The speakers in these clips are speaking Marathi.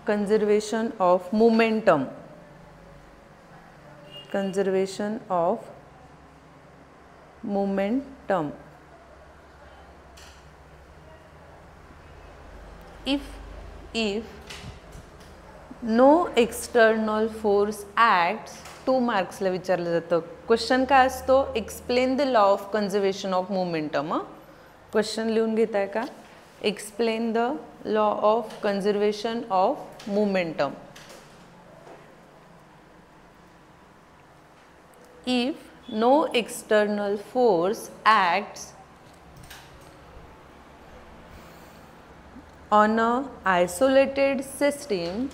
conservation of momentum, conservation of momentum. If no external force acts, 2 मार्क्सला विचारलं जातं. क्वेश्चन काय असतो? Explain the law of conservation of momentum. Question लिहून घेताय का? Explain the law of conservation of momentum. If no external force acts on a isolated system,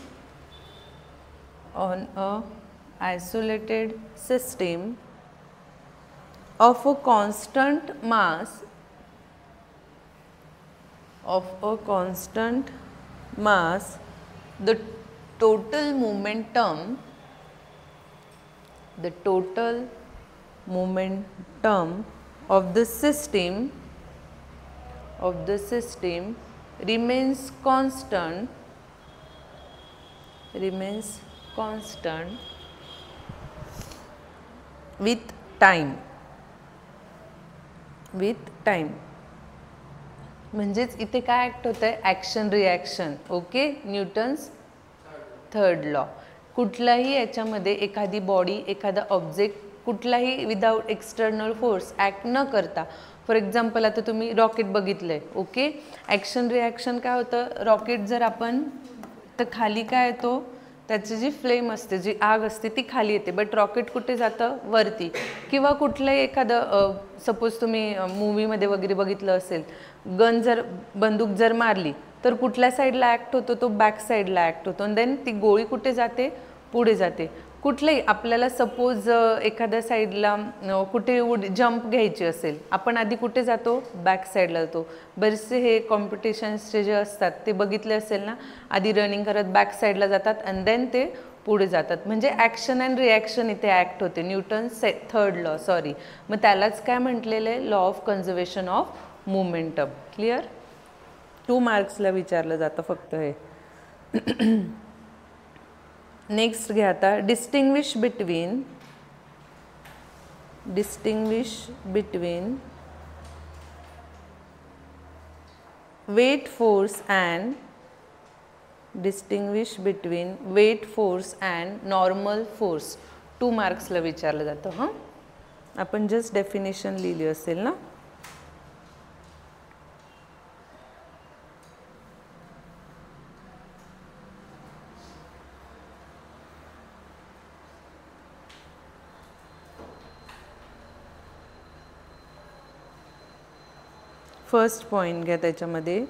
on a isolated system of a constant mass, of a constant mass, the total momentum of the system remains constant with time. म्हणजेच इथे काय ॲक्ट होतं आहे? Action reaction. Okay, Newton's third law. कुठलाही याच्यामध्ये एखादी बॉडी, एखादा ऑब्जेक्ट कुठलाही विदाउट एक्सटर्नल फोर्स ॲक्ट न करता, फॉर एक्झाम्पल आता तुम्ही रॉकेट बघितलं आहे. ओके, ॲक्शन रिॲक्शन काय होतं? रॉकेट जर आपण तर खाली काय येतो? त्याची जी फ्लेम असते, जी आग असते ती खाली येते, बट रॉकेट कुठे जातं? वरती. किंवा कुठलंही एखादं सपोज तुम्ही मूवीमध्ये वगैरे बघितलं असेल, बंदूक जर मारली तर कुठल्या साईडला ॲक्ट होतो? तो बॅक साईडला ॲक्ट होतो. आणि देन ती गोळी कुठे जाते? पुढे जाते. कुठलेही आपल्याला सपोज एखाद्या साईडला कुठे जंप घ्यायची असेल, आपण आधी कुठे जातो? बॅक साईडला जातो. बरेचसे हे कॉम्पिटिशन्सचे जे असतात ते बघितले असेल ना, आधी रनिंग करत बॅक साईडला जातात आणि देन ते पुढे जातात. म्हणजे ॲक्शन अँड रिॲक्शन इथे ॲक्ट होते. Newton's third law. सॉरी, मग त्यालाच काय म्हटलेलं आहे? Law of conservation of momentum. Clear? 2 मार्क्सला विचारलं जातं फक्त हे. नेक्स्ट घ्या आता. Distinguish between weight force and normal force. 2 मार्क्सला विचारलं जातं. हां, आपण जस्ट डेफिनेशन लिहिली असेल ना. फर्स्ट पॉइंट घ्या त्याच्यामध्ये.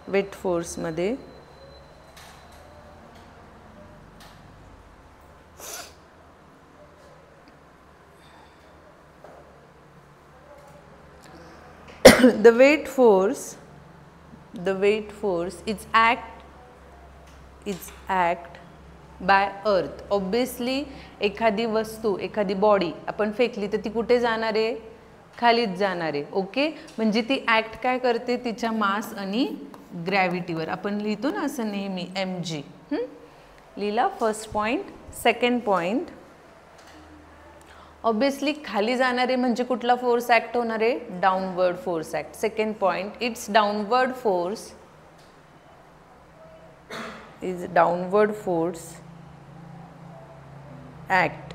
वेट फोर्समध्ये the weight force is act by earth. Obviously एखादी वस्तू, एखादी बॉडी आपण फेकली तर ती कुठे जाणार आहे? खालीच जाणार आहे. ओके, म्हणजे ती ॲक्ट काय करते? तिच्या मास आणि ग्रॅव्हिटीवर. आपण लिहितो ना असं नेहमी mg. लिहिला first point. Second point, obviously खाली जाणार आहे म्हणजे कुठला फोर्स ॲक्ट होणार आहे? Downward force act. Second point, it's downward force act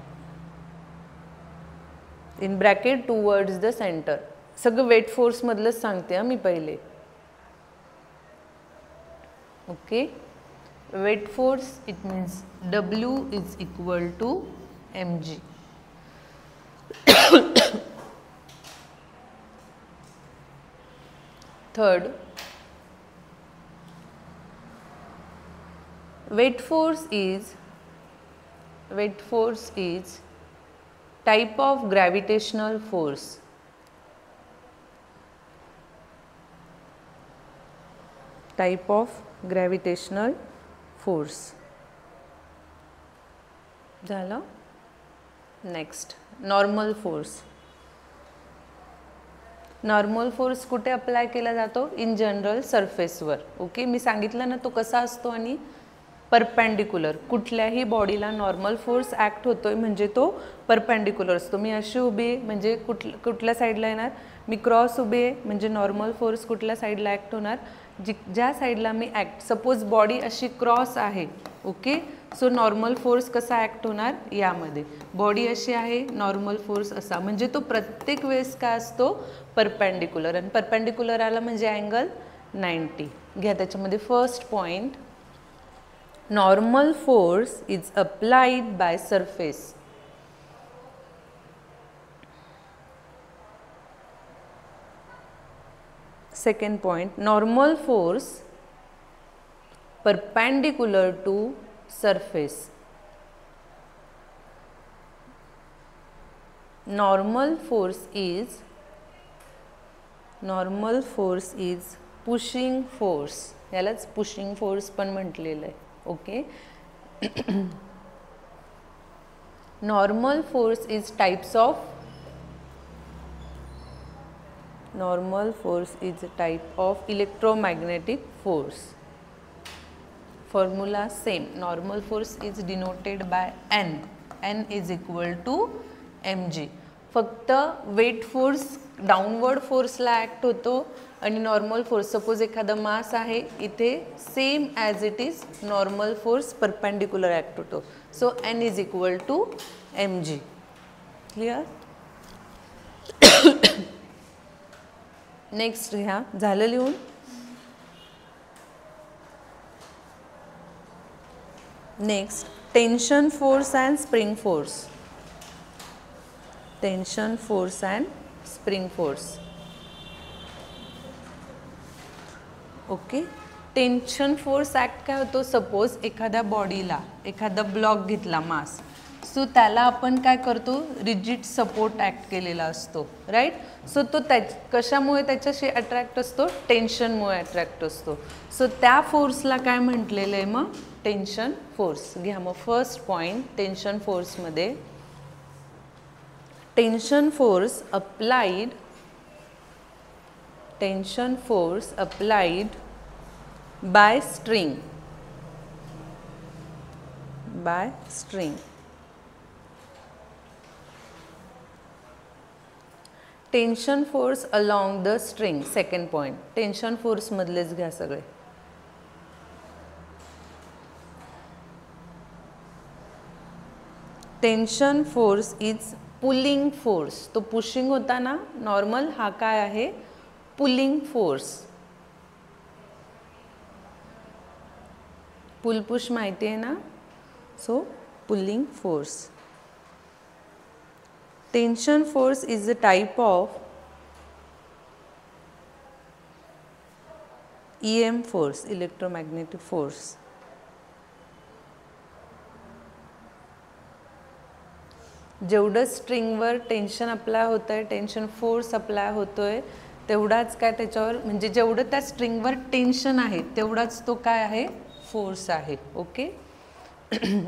in bracket towards the centre. सगळं वेट फोर्स मधलंच सांगते मी पहिले. Okay, weight force it means W is equal to mg. Third, weight force is type of gravitational force. झालं. Next, normal force. Normal force कुठे अप्लाय केला जातो? इन जनरल सरफेसवर. ओके, मी सांगितलं ना तो कसा असतो आणि परपेंडिकुलर. कुठल्याही बॉडीला नॉर्मल फोर्स ॲक्ट होतोय म्हणजे तो परपेंडिकुलर असतो. मी अशी उभी आहे म्हणजे कुठल्या साईडला येणार, मी क्रॉस उभी आहे म्हणजे नॉर्मल फोर्स कुठल्या साईडला ॲक्ट होणार, ज्या साईडला मी ॲक्ट, सपोज बॉडी अशी क्रॉस आहे, ओके, सो नॉर्मल फोर्स कसा ॲक्ट होणार यामध्ये, बॉडी अशी आहे नॉर्मल फोर्स असा, म्हणजे तो प्रत्येक वेळेस काय असतो परपेंडिकुलर. आणि परपेंडिकुलर आला म्हणजे अँगल 90. घ्या त्याच्यामध्ये first point, normal force is applied by surface. Second point, normal force perpendicular to surface. Normal force is pushing force. यालाच pushing force पण म्हटलेलं आहे. Okay. Normal force is types of electromagnetic force. Formula same. Normal force is denoted by N. N is equal to mg. फक्त वेट फोर्स डाउनवर्ड फोर्सला ॲक्ट होतो आणि नॉर्मल फोर्स, सपोज एखादा मास आहे इथे, same as it is normal force perpendicular act होतो. So N is equal to M G. Clear. Next घ्या, झालं लिहून. Next, tension force and spring force. Tension force and spring force. Okay. Tension force act काय होतो, सपोज एखाद्या बॉडीला एखादा ब्लॉक घेतला मास, सो त्याला आपण काय करतो, रिजिड सपोर्ट ॲक्ट केलेला असतो, राईट. सो तो कशामुळे त्याच्याशी अट्रॅक्ट असतो, टेन्शनमुळे अट्रॅक्ट असतो. सो त्या फोर्सला काय म्हटलेलं आहे मग, टेन्शन फोर्स. घ्या मग फर्स्ट पॉइंट, टेन्शन फोर्समध्ये tension force applied by string. Tension force along the string. Second point, tension force मधलेच घ्या सगळे. Tension force is pulling force. तो पुशिंग होता ना नॉर्मल, हा काय आहे, पुलिंग फोर्स. पुल पुश माहिती आहे ना, so pulling force. Tension force is a type of EM force, electromagnetic force. जेवढं स्ट्रिंगवर टेन्शन अप्लाय होतं आहे, टेन्शन फोर्स अप्लाय होतो आहे, तेवढाच काय त्याच्यावर, म्हणजे जेवढं त्या स्ट्रिंगवर टेन्शन आहे तेवढाच तो काय आहे, फोर्स आहे. ओके.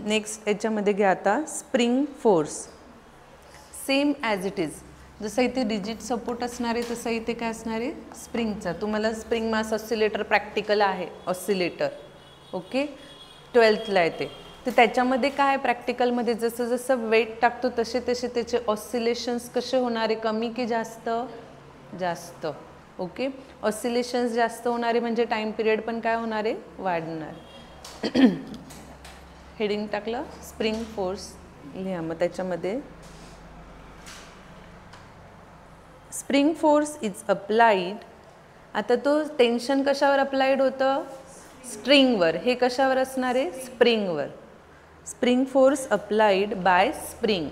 नेक्स्ट याच्यामध्ये घ्या आता spring force. Same as it is, जसं इथे रिजिड सपोर्ट असणार आहे तसं इथे काय असणार आहे, स्प्रिंगचा. तुम्हाला स्प्रिंग मास ऑसिलेटर प्रॅक्टिकल आहे, ऑसिलेटर. ओके, 12thला येते. तर त्याच्यामध्ये काय, प्रॅक्टिकलमध्ये जसं जसं वेट टाकतो तसे तसे त्याचे ऑसिलेशन्स कसे होणार आहे, कमी की जास्त, जास्त. ओके. ऑसिलेशन्स जास्त होणारे म्हणजे टाइम पिरियड पण काय होणार आहे, वाढणार. हेडिंग टाकलं स्प्रिंग फोर्स, लिहा मग त्याच्यामध्ये स्प्रिंग फोर्स इज अप्लाइड. आता तो टेन्शन कशावर अप्लाइड होतं, स्ट्रिंगवर. हे कशावर असणार आहे, स्प्रिंगवर. Spring force applied by spring.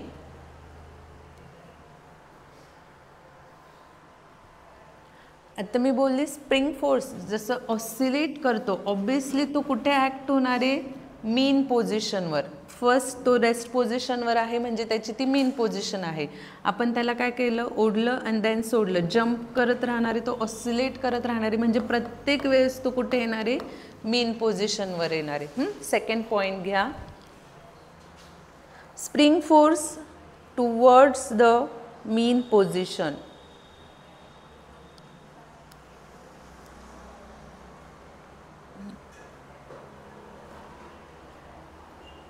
आता मी बोलली स्प्रिंग फोर्स जसं ऑसिलेट करतो, ऑब्वियसली तो कुठे ॲक्ट होणार आहे, मीन पोझिशनवर. फर्स्ट तो रेस्ट पोझिशनवर आहे म्हणजे त्याची ती मीन पोझिशन आहे. आपण त्याला काय केलं, ओढलं आणि देन सोडलं, जम्प करत राहणारे, तो ऑसिलेट करत राहणारे, म्हणजे प्रत्येक वेळेस तो कुठे येणार आहे, मीन पोझिशनवर येणार आहे. सेकंड पॉइंट घ्या, spring force towards the mean position.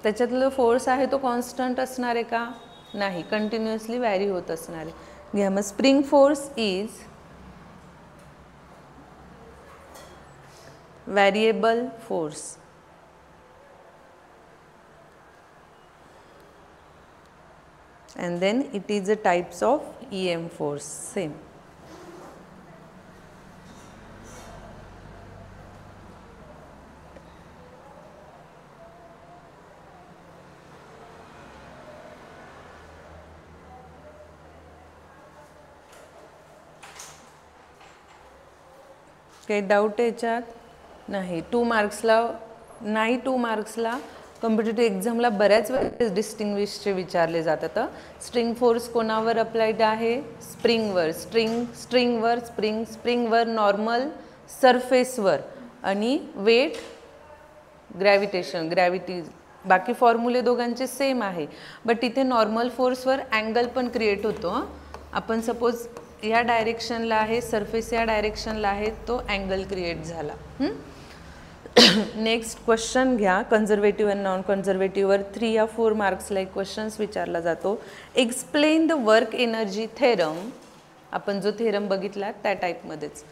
त्याच्यातलं फोर्स आहे तो कॉन्स्टंट असणार आहे का? नाही, कंटिन्युअसली व्हॅरी होत असणार आहे. घ्या मग spring force is variable force. And then it is a types of EM force, same. काही डाऊट याच्यात? नाही. 2 मार्क्सला नाही, 2 मार्क्सला कॉम्पिटिटिव्ह एक्झामला बऱ्याच वेळेस डिस्टिंग्विशचे विचारले जातात. स्ट्रिंग फोर्स कोणावर अप्लाइड आहे? स्प्रिंगवर. स्ट्रिंगवर, स्प्रिंगवर, नॉर्मल सरफेसवर, आणि वेट ग्रॅव्हिटी. बाकी फॉर्म्युले दोघांचे सेम आहे, बट इथे नॉर्मल फोर्सवर अँगल पण क्रिएट होतो. आपण सपोज या डायरेक्शनला आहे, सरफेस या डायरेक्शनला आहे, तो अँगल क्रिएट झाला. नेक्स्ट क्वेश्चन घ्या. कन्झर्वेटिव्ह अँड नॉन कन्झर्वेटिव्हवर 3 या 4 मार्क्सला एक क्वेश्चन्स विचारला जातो. Explain the work energy theorem. आपण जो थेरम बघितला त्या टाईपमध्येच.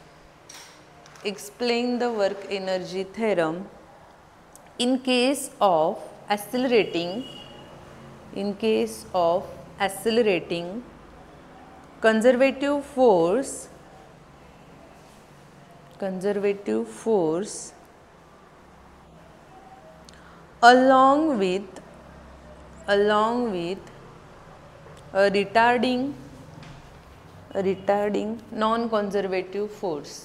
Explain the work energy theorem in case of accelerating conservative force along with a retarding non-conservative force.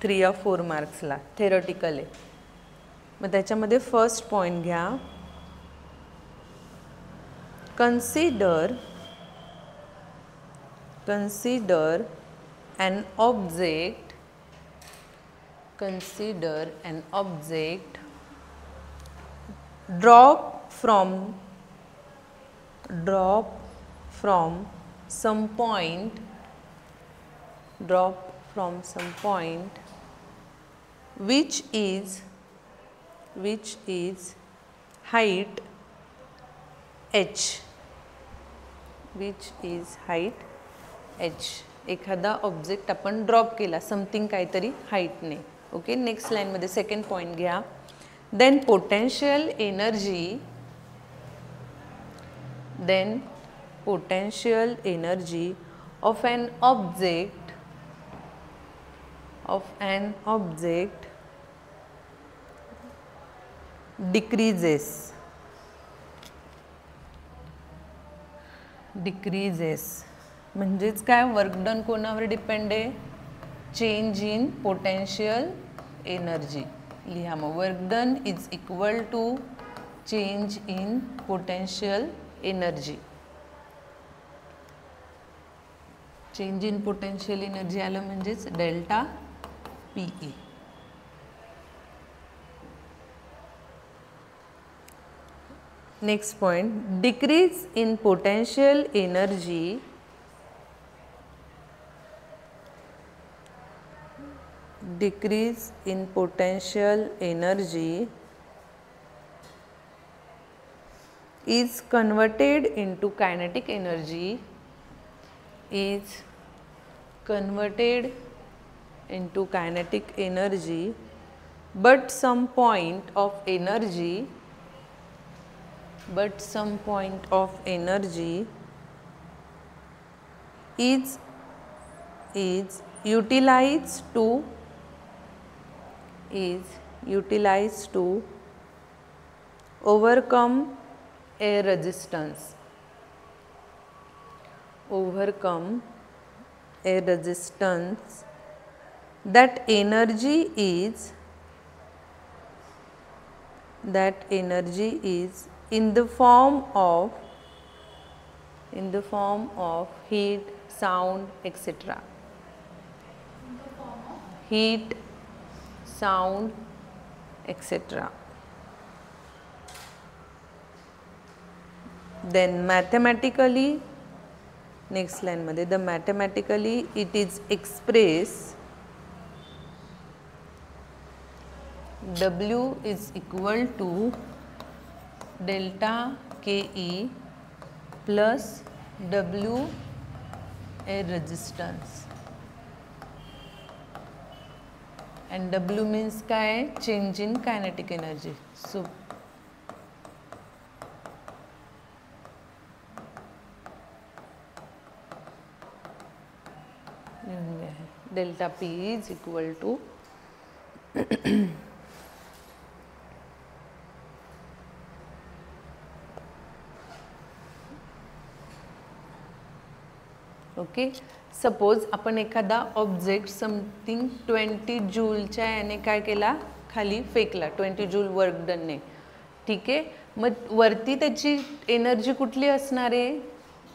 3 या 4 मार्क्सला थेरॉटिकल आहे. मग त्याच्यामध्ये फर्स्ट पॉइंट घ्या. Consider an object drop from some point which is height h. एखादा ऑब्जेक्ट आपण ड्रॉप केला समथिंग काहीतरी हाईटने. ओके. नेक्स्ट लाईनमध्ये सेकंड पॉईंट घ्या. Then potential energy of an object decreases. म्हणजेच काय? वर्क डन कोणावर डिपेंड आहे? Change in potential energy. लिहा मग. Work done is equal to change in potential energy. Change in potential energy आलं म्हणजेच delta PE. Next point, decrease in potential energy is converted into kinetic energy, but some point of energy is utilized to overcome air resistance. That energy is in the form of heat, sound, etc. Heat, sound, etc. Then mathematically, next line मध्ये, the mathematically it is expressed W is equal to delta KE plus W air resistance, and W means काय, change in kinetic energy. So delta P is equal to okay. Suppose आपण एखादा ऑब्जेक्ट समथिंग 20 जूलच्या याने काय केला, खाली फेकला, 20 जूल वर्क डनने. ठीक आहे. मग वरती त्याची एनर्जी कुठली असणार आहे,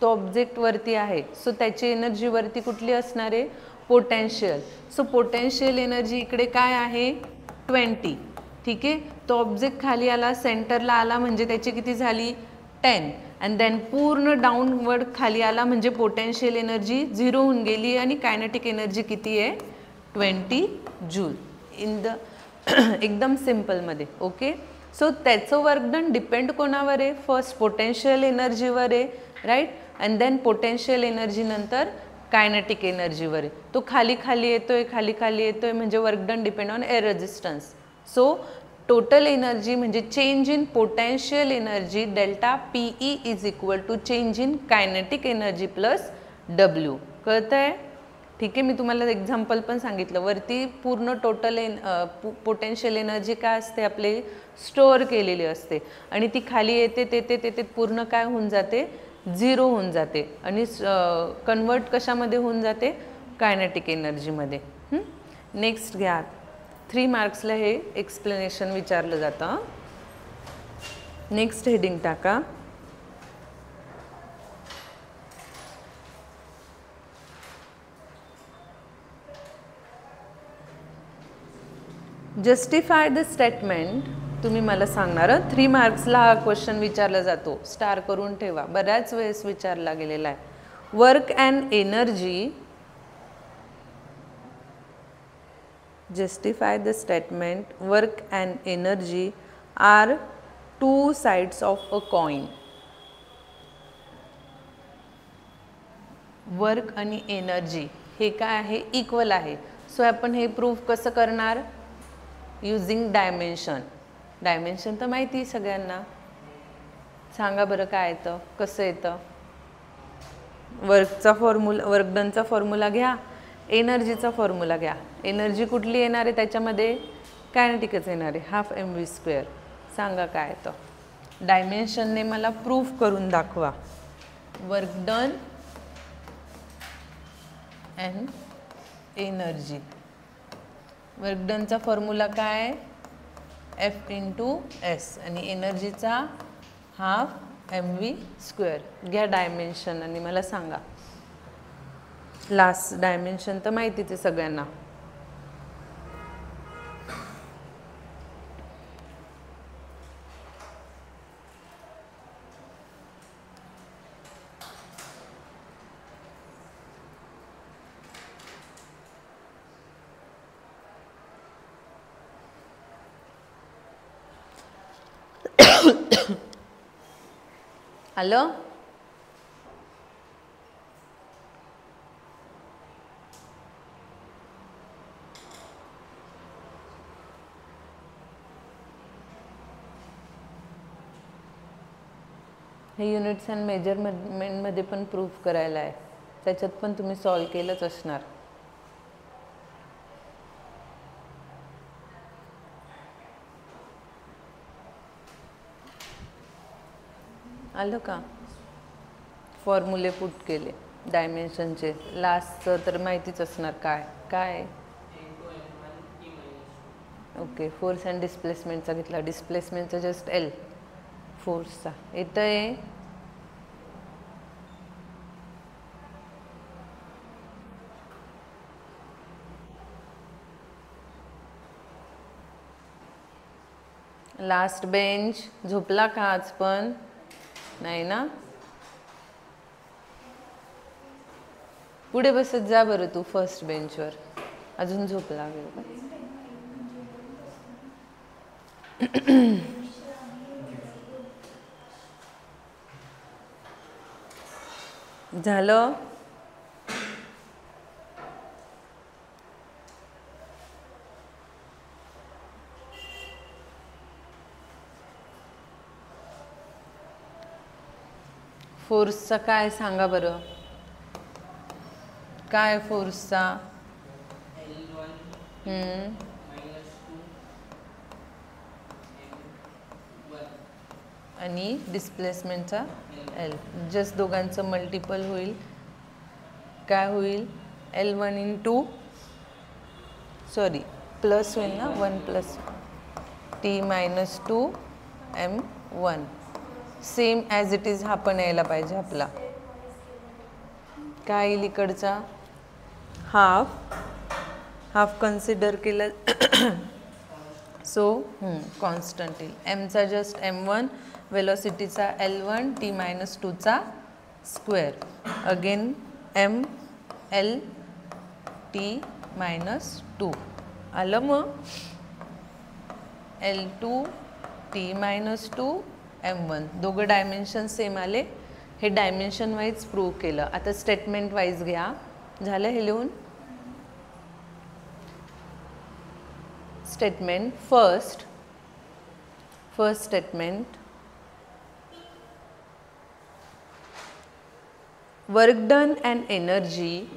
तो ऑब्जेक्ट वरती आहे, सो त्याची एनर्जी वरती कुठली असणार आहे, पोटेन्शियल. सो पोटेन्शियल एनर्जी इकडे काय आहे, 20. ठीक आहे. तो ऑब्जेक्ट खाली आला, सेंटरला आला म्हणजे त्याची किती झाली, 10. अँड देन पूर्ण डाऊनवर्ड खाली आला म्हणजे पोटेन्शियल एनर्जी 0 होऊन गेली आणि कायनेटिक एनर्जी किती आहे, 20 जूल. इन द एकदम सिम्पलमध्ये. ओके. सो त्याचं वर्क डन डिपेंड कोणावर आहे, फर्स्ट पोटेन्शियल एनर्जीवर आहे, right. And then potential energy नंतर कायनेटिक एनर्जीवर आहे. तो खाली खाली येतोय, खाली खाली येतोय म्हणजे work done depend on air resistance. So total energy म्हणजे change in potential energy delta PE is equal to change in kinetic energy plus W. कळतं आहे. ठीक आहे. मी तुम्हाला एक्झाम्पल पण सांगितलं. वरती पूर्ण टोटल पोटेन्शियल एनर्जी काय असते, आपले स्टोअर केलेली असते आणि ती खाली येते ते पूर्ण काय होऊन जाते, 0 होऊन जाते आणि कन्वर्ट कशामध्ये होऊन जाते, कायनेटिक एनर्जीमध्ये. नेक्स्ट घ्या. 3 मार्क्सला हे एक्सप्लेनेशन विचारलं जातं. नेक्स्ट हेडिंग टाका. Justify the statement. तुम्ही मला सांगणार 3 मार्क्सला हा क्वेश्चन विचारला जातो, स्टार करून ठेवा, बऱ्याच वेळेस विचारला गेलेला आहे. Work and energy, justify the statement work and energy are two sides of a coin. Work आणि एनर्जी हे काय आहे, इक्वल आहे. सो आपण हे प्रूफ कसं करणार, युजिंग डायमेन्शन. डायमेन्शन तर माहिती सगळ्यांना. सांगा बरं काय येतं, कसं येतं. वर्कचा फॉर्म्युला, वर्क डनचा फॉर्म्युला घ्या, एनर्जीचा फॉर्म्युला घ्या. एनर्जी कुठली येणार आहे त्याच्यामध्ये, कायनेटिकच येणार आहे, हाफ mv². सांगा काय येतं. डायमेन्शनने मला प्रूफ करून दाखवा. Work done and energy. Work डनचा फॉर्म्युला काय, F × S आणि एनर्जीचा हाफ mv². घ्या डायमेन्शन आणि मला सांगा. लास्ट डायमेन्शन तर माहितीच आहे सगळ्यांना. आलं. हे युनिट्स अँड मेजरमेंटमध्ये पण प्रूफ करायला आहे, त्याच्यात पण तुम्ही सॉल्व केलंच असणार. आलं का. फॉर्म्युले पुट केले डायमेन्शनचे. लास्टचं तर माहितीच असणार काय काय. ओके. फोर्स अँड डिस्प्लेसमेंटचा घेतला. डिस्प्लेसमेंटचा जस्ट L, फोर्सचा येतं आहे. लास्ट बेंच झोपला का आज पण, नाही ना. पुढे बसत जा बरं तू फर्स्ट बेंचवर. अजून झोप लागेल का. झालं. फोर्सचा काय सांगा बरं, काय फोर्सचा? आणि डिस्प्लेसमेंटचा एल. जस्ट दोघांचं मल्टिपल होईल, काय होईल? L1 इंटू सॉरी प्लस होईल ना, 1 plus T-2 M1. Same as it is हा पण यायला पाहिजे आपला. काय येईल इकडचा? हाफ कन्सिडर केलं सो कॉन्स्टंट येईल. एमचा जस्ट M1, वेलॉसिटीचा L1, T-2चा स्क्वेअर, अगेन ML T-2 आलं. मग L2 T-2 M1 दोघं डायमेन्शन सेम आले. हे डायमेन्शन वाईज प्रूव्ह केलं. आता स्टेटमेंट वाईज घ्या. झालं हे लिहून? Statement first statement, work done and energy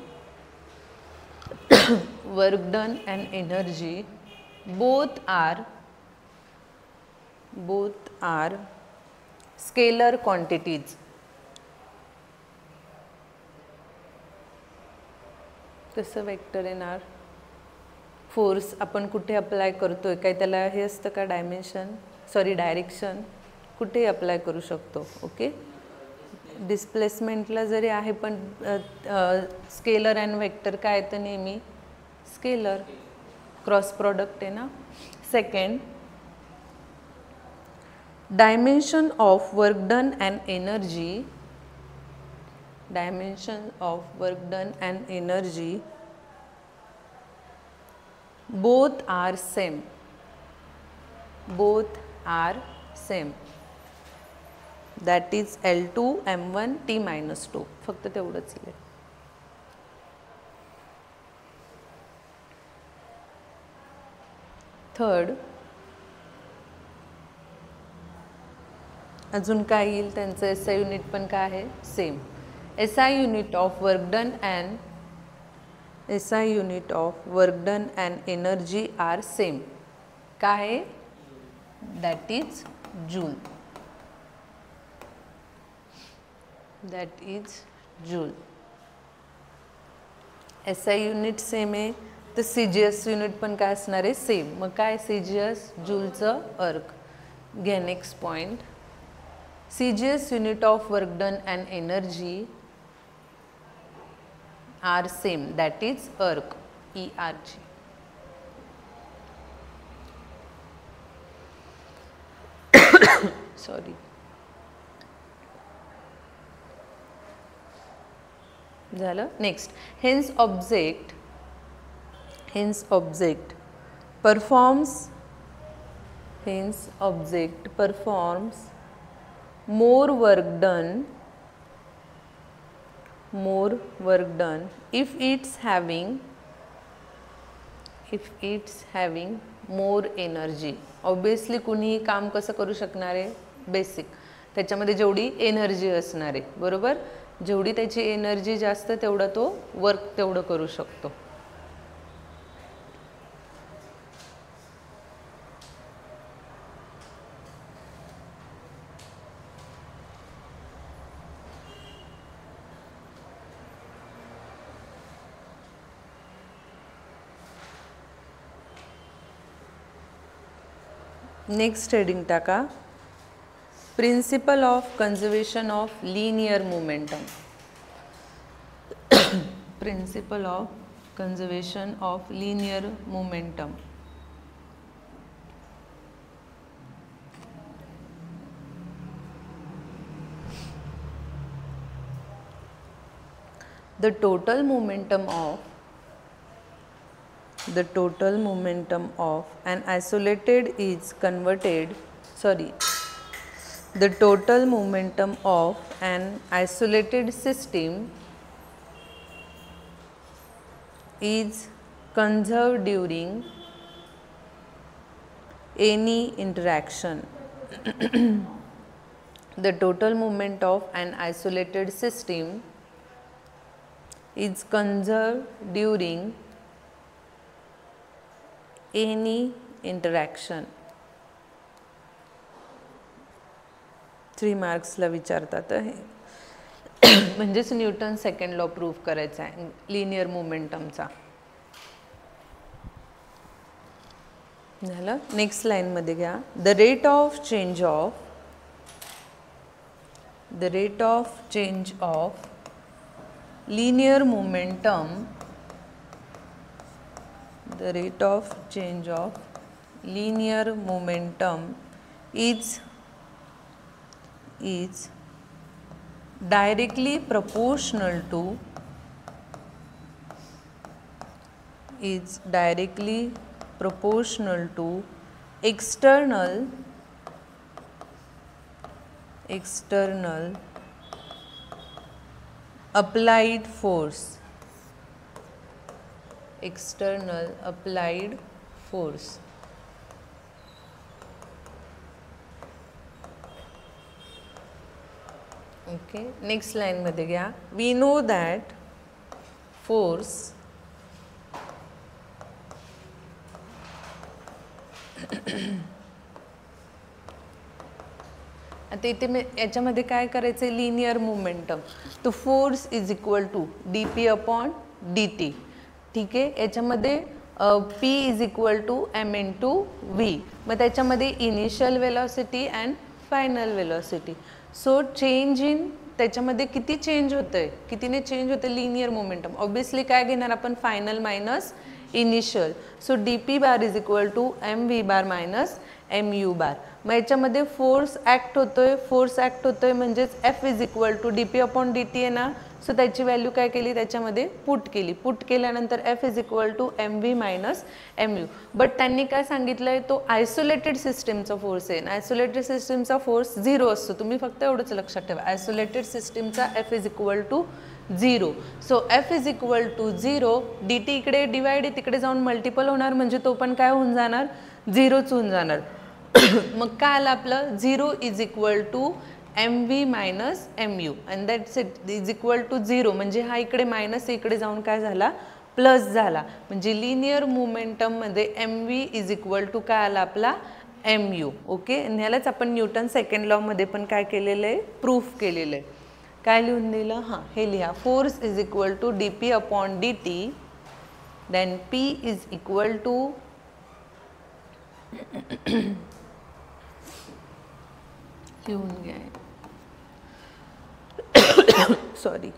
both are scalar quantities. कसं वेक्टर येणार? फोर्स आपण कुठे अप्लाय करतोय, काय त्याला हे असतं का डायरेक्शन कुठे अप्लाय करू शकतो. ओके, डिस्प्लेसमेंटला जरी आहे पण स्केलर अँड वेक्टर काय येतं नेहमी? स्केलर, क्रॉस प्रॉडक्ट आहे ना. Second, dimension of work done and energy both are same. That is L2 M1 T-2. फक्त तेवढंच लिहा. थर्ड, अजून काय येईल त्यांचं? SI युनिट पण काय आहे? Same. SI unit of work done and energy are same. काय आहे? That is joule. SI unit same आहे तर CGS युनिट पण काय असणार आहे? सेम. मग काय CGS? जूलचं अर्क. घ्या next point. CGS unit of work done and energy are same, that is ERG. Sorry. झालं. Next, hence object performs more work done if it's having more energy. Obviously कुणीही काम कसं करू शकणार आहे? बेसिक. त्याच्यामध्ये जेवढी एनर्जी असणार आहे, बरोबर, जेवढी त्याची एनर्जी जास्त तेवढा तो वर्क तेवढं करू शकतो. नेक्स्ट हेडिंग टाका, principle of conservation of linear momentum. Principle of conservation of linear momentum. The total momentum of the total momentum of an isolated is converted, the total momentum of an isolated system is conserved during any interaction. The total moment of an isolated system is conserved during any interaction. 3 मार्क्सला विचारतात हे. म्हणजेच न्यूटन सेकंड लॉ प्रूव्ह करायचा आहे लिनियर मोमेंटमचा. झालं. नेक्स्ट लाईनमध्ये घ्या. The rate of change of linear momentum, the rate of change of linear momentum is directly proportional to external applied force. Okay, next line मध्ये घ्या. We know that force आता इथे याच्यामध्ये काय करायचं आहे लिनियर मोमेंटम. तो force is equal to dp upon dt. ठीक आहे. याच्यामध्ये p is equal to m into v. मग त्याच्यामध्ये initial velocity and final velocity. So change in त्याच्यामध्ये किती चेंज होतंय, कितीने चेंज होतं लिनियर मोमेंटम. ऑब्विसली काय घेणार आपण final minus initial. So dp bar is equal to mv bar minus mu bar. मग याच्यामध्ये फोर्स ॲक्ट होतोय म्हणजेच F is equal to dp upon dt आहे ना. सो त्याची व्हॅल्यू काय केली त्याच्यामध्ये पुट केल्यानंतर F is equal to mv minus mu. But त्यांनी काय सांगितलंय तो आयसोलेटेड सिस्टीमचा फोर्स आहे. आयसोलेटेड सिस्टीमचा फोर्स 0 असतो. तुम्ही फक्त एवढंच लक्षात ठेवा. आयसोलेटेड सिस्टीमचा F is equal to 0. So F is equal to 0. dt इकडे डिवाइड तिकडे जाऊन मल्टिपल होणार म्हणजे तो पण काय होऊन जाणार 0च होऊन जाणार. मग काय आलं आपलं 0 is equal to mv minus mu and that's it is equal to 0. म्हणजे हा इकडे मायनस इकडे जाऊन काय झाला प्लस झाला. म्हणजे लिनियर मोमेंटम मध्ये mv इज इक्वल टू काय आला आपला mu. ओके. ह्यालाच आपण न्यूटन सेकंड लॉ मध्ये पण काय केलेलं आहे प्रूफ केलेलं आहे. काय लिहून दिलं हां हे लिहा. Force is equal to dp upon dt then p is equal to लिहून घ्या. सॉरी.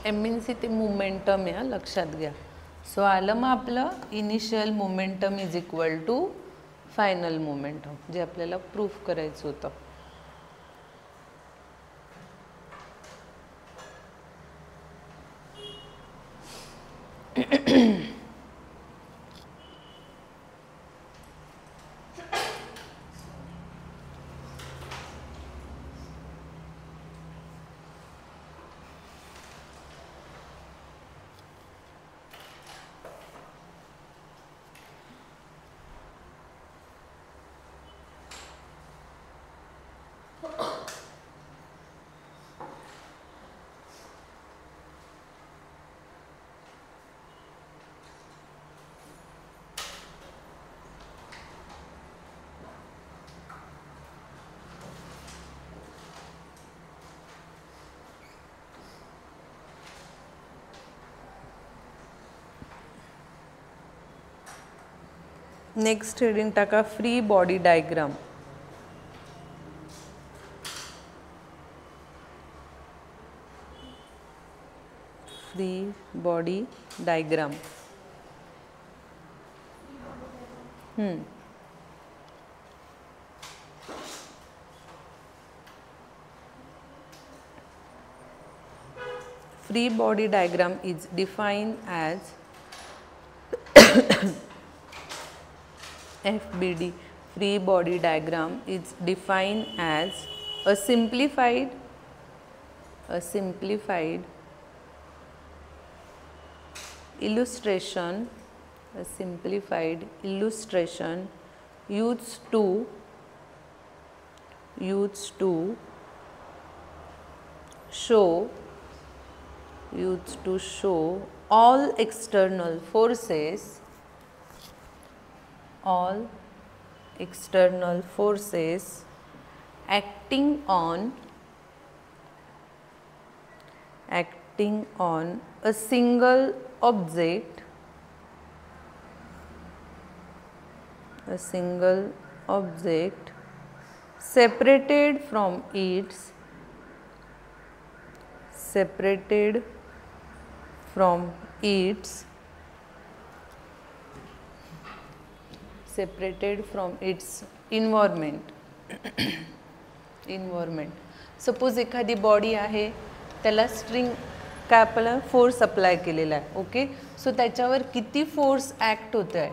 एमएनसी ते मोमेंटम आहे लक्षात घ्या. सो आलं मग आपलं initial momentum is equal to final momentum जे आपल्याला प्रूफ करायचं होतं. नेक्स्ट हेडिंग टाका free body diagram. Free body diagram. Free body diagram is defined as FBD. Free body diagram is defined as a simplified illustration used to show all external forces acting on a single object separated from its environment. Suppose एखादी बॉडी आहे, त्याला स्ट्रिंग काय आपल्याला फोर्स अप्लाय केलेला आहे. ओके, सो त्याच्यावर किती फोर्स ॲक्ट होतो आहे,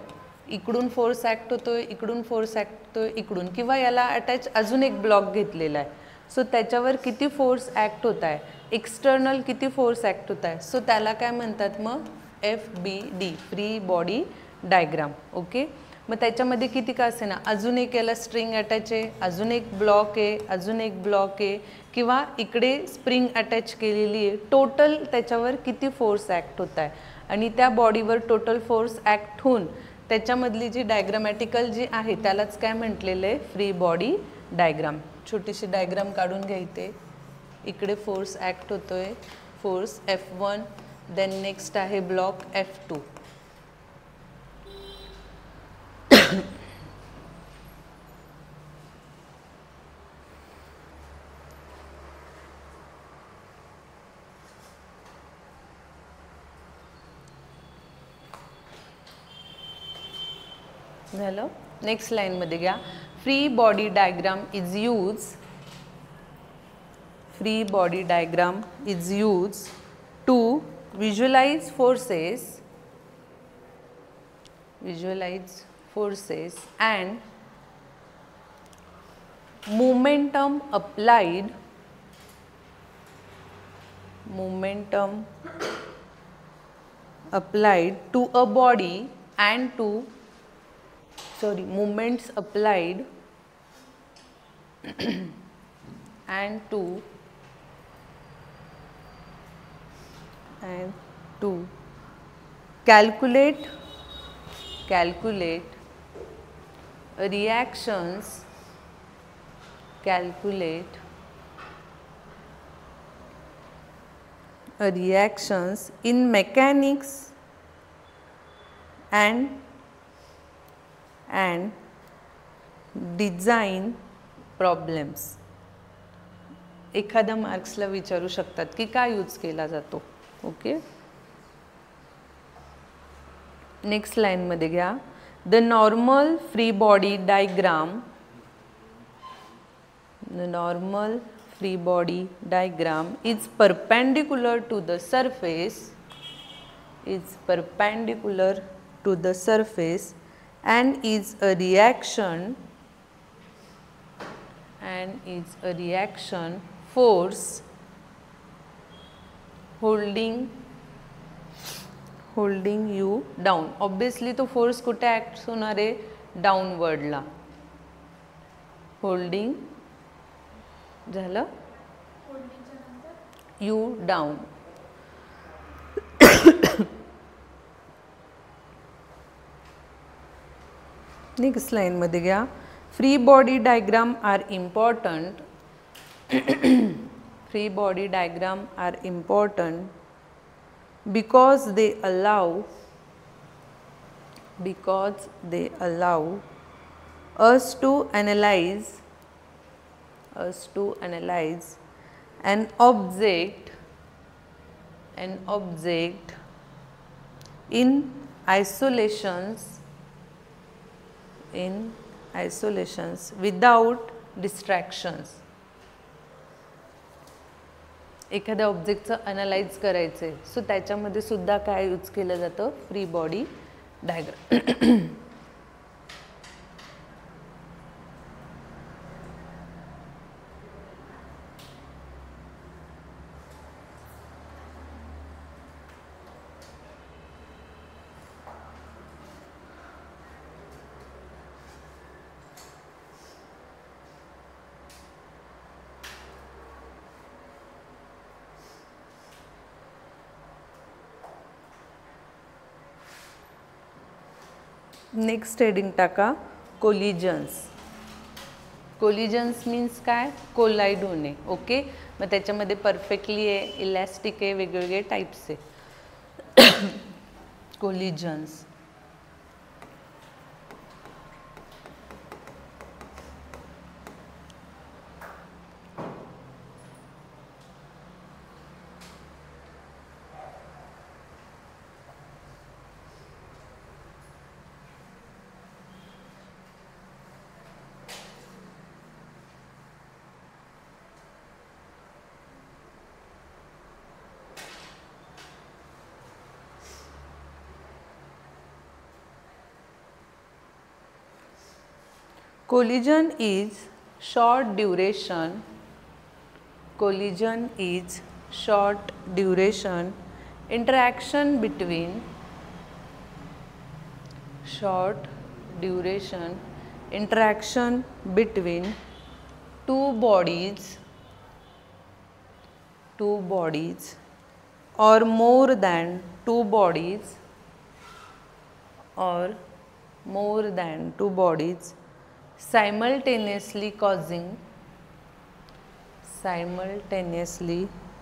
इकडून फोर्स ॲक्ट होतोय, इकडून फोर्स ॲक्ट होतोय, इकडून, किंवा याला अटॅच अजून एक ब्लॉक घेतलेला आहे. सो त्याच्यावर किती फोर्स ॲक्ट होत आहे, एक्सटर्नल किती फोर्स ॲक्ट होत आहे. सो त्याला काय म्हणतात मग FBD, free body diagram. Okay, मग त्याच्यामध्ये किती का असे ना, अजून एक याला स्ट्रिंग अटॅच आहे, अजून एक ब्लॉक आहे, अजून एक ब्लॉक आहे, किंवा इकडे स्प्रिंग अटॅच केलेली आहे. टोटल त्याच्यावर किती फोर्स ॲक्ट होत आहे आणि त्या बॉडीवर टोटल फोर्स ॲक्ट होऊन त्याच्यामधली जी डायग्रामॅटिकल जी आहे त्यालाच काय म्हटलेलं आहे, फ्री बॉडी डायग्राम. छोटीशी डायग्राम काढून घ्यायचे. इकडे फोर्स ॲक्ट होतोय, फोर्स F1, देन नेक्स्ट आहे ब्लॉक F2. झालं. नेक्स्ट लाईन मध्ये घ्या. Free body diagram is use to visualize forces and momentum applied to a body and to movements applied and to calculate reactions in mechanics and design problems. एखाद्या मार्क्सला विचारू शकतात की काय यूज केला जातो. ओके, नेक्स्ट लाईन मध्ये घ्या. The normal free body diagram is perpendicular to the surface and is a reaction force holding you down. Obviously तो फोर्स कुठे ॲक्ट होणार आहे, डाऊनवर्डला. होल्डिंग झालं, यू डाऊन. नेक्स्ट लाईन मध्ये घ्या. Free body diagram are important because they allow because they allow us to analyze an object in isolations without distractions. एखाद्या ऑब्जेक्टचं अनालाइज करायचं आहे, सो त्याच्यामध्ये सुद्धा काय यूज केलं जातं, free body diagram. Next heading टाका कोलिजन्स. कोलिजन्स मीन्स काय, कोलाइड होणे. ओके, मग त्याच्यामध्ये परफेक्टली आहे, इलॅस्टिक आहे, वेगवेगळे टाइप्स आहे. Collisions. Collision is short duration. Collision is short duration interaction between two bodies or more than two bodies simultaneously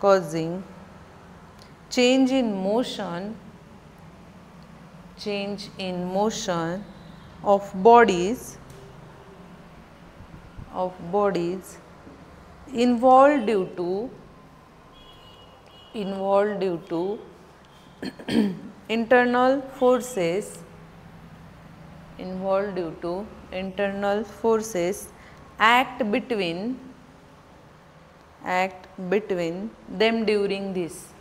causing change in motion of bodies involved due to internal forces act between them during this.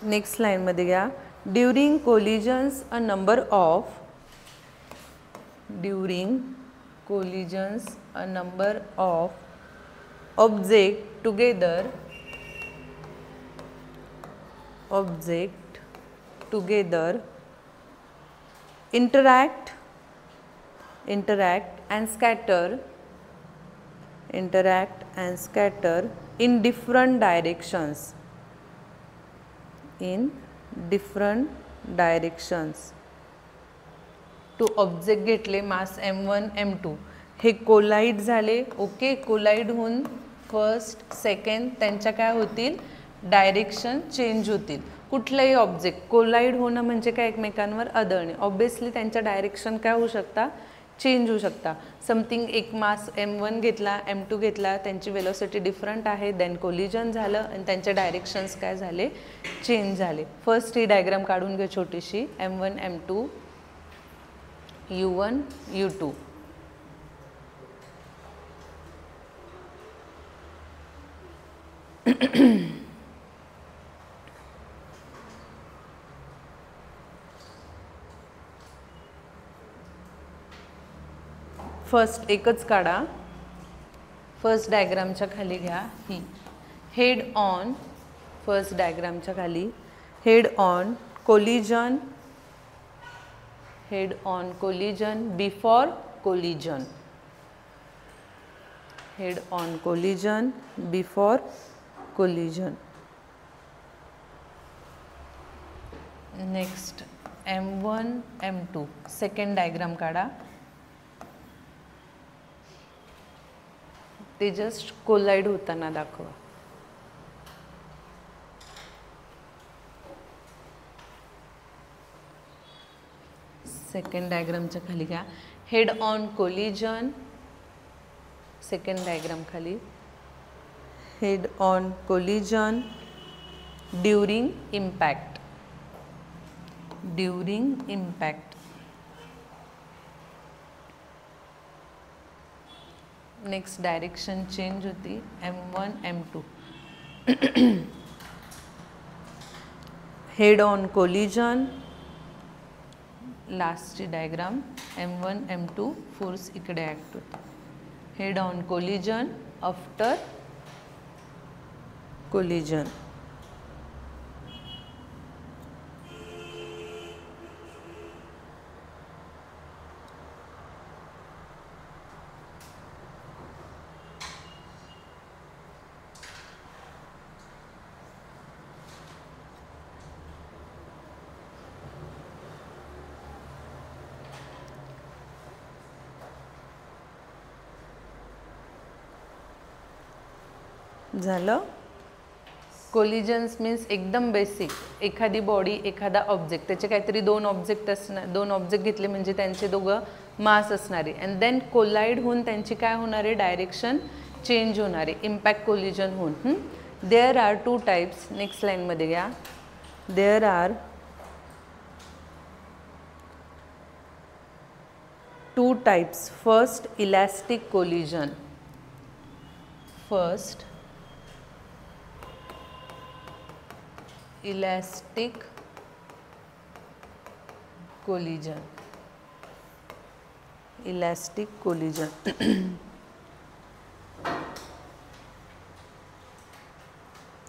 Next line मध्ये घ्या. During collisions a number of object together interact and scatter in different directions. Two object घेतले मास m1 m2, हे कोलाइड झाले. ओके, कोलाइड होऊन फर्स्ट सेकंड त्यांच्या काय होतील, डायरेक्शन चेंज होतील. कुठलाही ऑब्जेक्ट कोलाइड होणं म्हणजे काय, एकमेकांवर आदळणे. ऑब्वियसली त्यांच्या डायरेक्शन काय होऊ शकता, चेंज होऊ शकता. समथिंग एक मास m1 घेतला, m2 घेतला, त्यांची वेलोसिटी डिफरंट आहे, देन कोलिजन झालं आणि त्यांचे डायरेक्शन्स काय झाले, चेंज झाले. फर्स्ट ही डायग्राम काढून घे छोटीशी, m1 m2 u1 u2. First एकच काढा. फर्स्ट डायग्रामच्या खाली घ्या ही हेड ऑन. फर्स्ट डायग्रामच्या खाली head on collision, before collision. Head on collision before collision. Next M1 M2 second diagram काढा. ते जस्ट कोलाइड होताना दाखवा. सेकंड डायग्रामच्या खाली घ्या. Head on collision. Second diagram खाली head on collision during impact. During impact. Next direction change होती. M1 M2 head on collision. लास्टची डायग्राम M1 M2 फोर्स इकडे ॲक्ट होतो. Head on collision after collision. झालं. कोलिजन्स मीन्स एकदम बेसिक. एखादी बॉडी एखादा ऑब्जेक्ट त्याचे काहीतरी दोन ऑब्जेक्ट घेतले म्हणजे त्यांचे दोघं मास असणारे अँड देन कोलाइड होऊन त्यांची काय होणार आहे डायरेक्शन चेंज होणार आहे इम्पॅक्ट कोलिजन होऊन. There are two types. Next लाईनमध्ये घ्या. There are two types. First elastic collision. First elastic collision. Elastic collision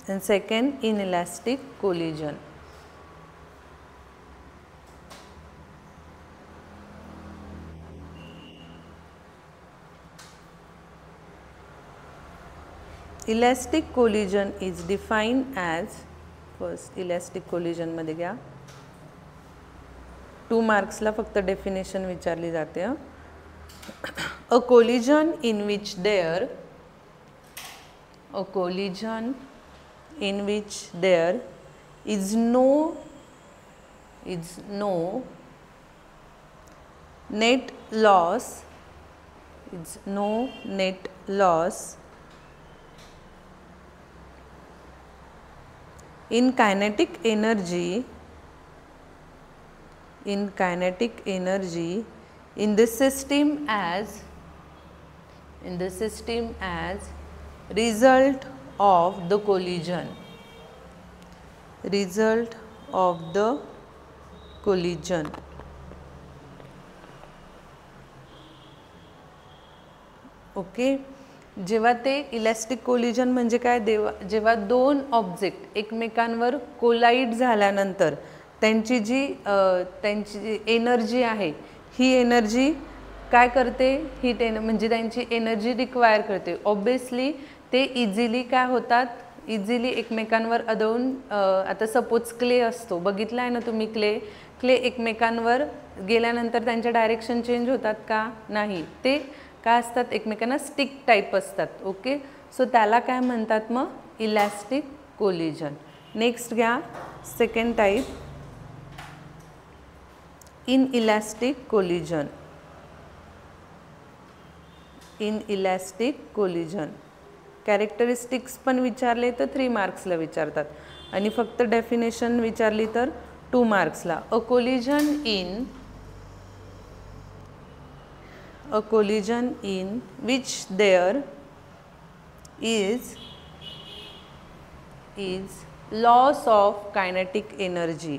and second inelastic collision. Elastic collision is defined as first elastic collision मध्ये घ्या 2 मार्क्सला फक्त डेफिनेशन विचारली जाते. A collision in which there is no net loss in kinetic energy in the system as result of the collision. Okay. जेव्हा ते इलास्टिक कोलिजन म्हणजे काय, जेव्हा दोन ऑब्जेक्ट एकमेकांवर कोलाइड झाल्यानंतर त्यांची जी एनर्जी आहे ही एनर्जी काय करते, हीट म्हणजे त्यांची एनर्जी रिक्वायर करते. ऑब्वियसली ते इझिली काय होतात, इझिली एकमेकांवर आदळून. आता सपोज क्ले असतो, बघितला आहे ना तुम्ही, क्ले एकमेकांवर गेल्यानंतर त्यांच्या डायरेक्शन चेंज होतात का, नाही. ते काय असतात, एकमेकांना स्टिक टाईप असतात. ओके. सो त्याला काय म्हणतात मग, इलास्टिक कोलिजन. नेक्स्ट घ्या second type, inelastic collision. Characteristics पण विचारले तर 3 मार्क्सला विचारतात आणि फक्त डेफिनेशन विचारली तर 2 मार्क्सला. अ collision in which there is loss of kinetic energy.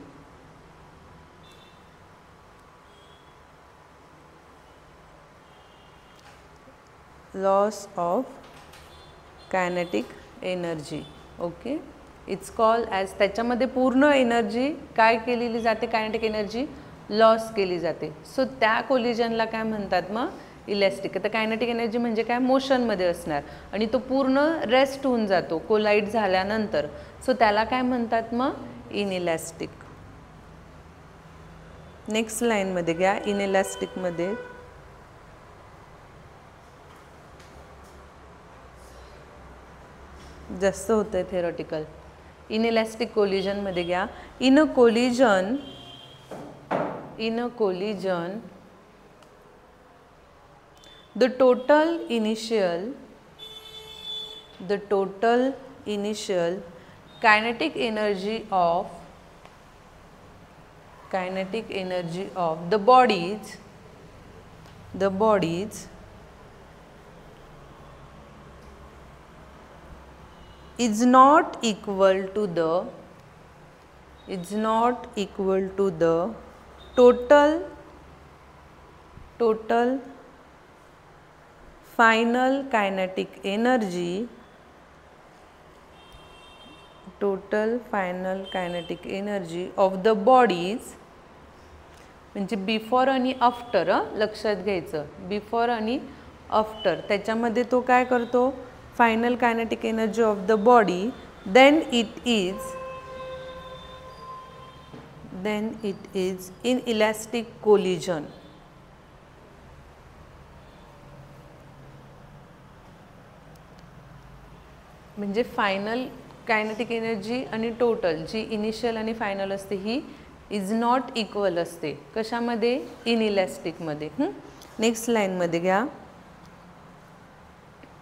Okay. It's called as, त्याच्यामध्ये पूर्ण एनर्जी काय केलेली जाते, कायनेटिक एनर्जी लॉस केली जाते. सो त्या कोलिजनला काय म्हणतात मग, इलॅस्टिक. आता कायनेटिक एनर्जी म्हणजे काय, मोशनमध्ये असणार आणि तो पूर्ण रेस्ट होऊन जातो कोलाइड झाल्यानंतर. सो त्याला काय म्हणतात मग, इनइलॅस्टिक. नेक्स्ट लाईनमध्ये घ्या, इनइलॅस्टिकमध्ये जास्त होतं आहे थेरॉटिकल. इनइलॅस्टिक कोलिजनमध्ये घ्या. In a collision the total initial kinetic energy of the bodies is not equal to the total final kinetic energy of the bodies. म्हणजे बिफोर आणि आफ्टर, लक्षात घ्यायचं, बिफोर आणि आफ्टर त्याच्यामध्ये तो काय करतो, final kinetic energy of the body, then it is in elastic collision. म्हणजे फायनल कायनेटिक एनर्जी आणि टोटल जी इनिशियल आणि फायनल असते ही इज नॉट इक्वल असते. कशामध्ये, इन इलॅस्टिकमध्ये. नेक्स्ट लाईनमध्ये घ्या.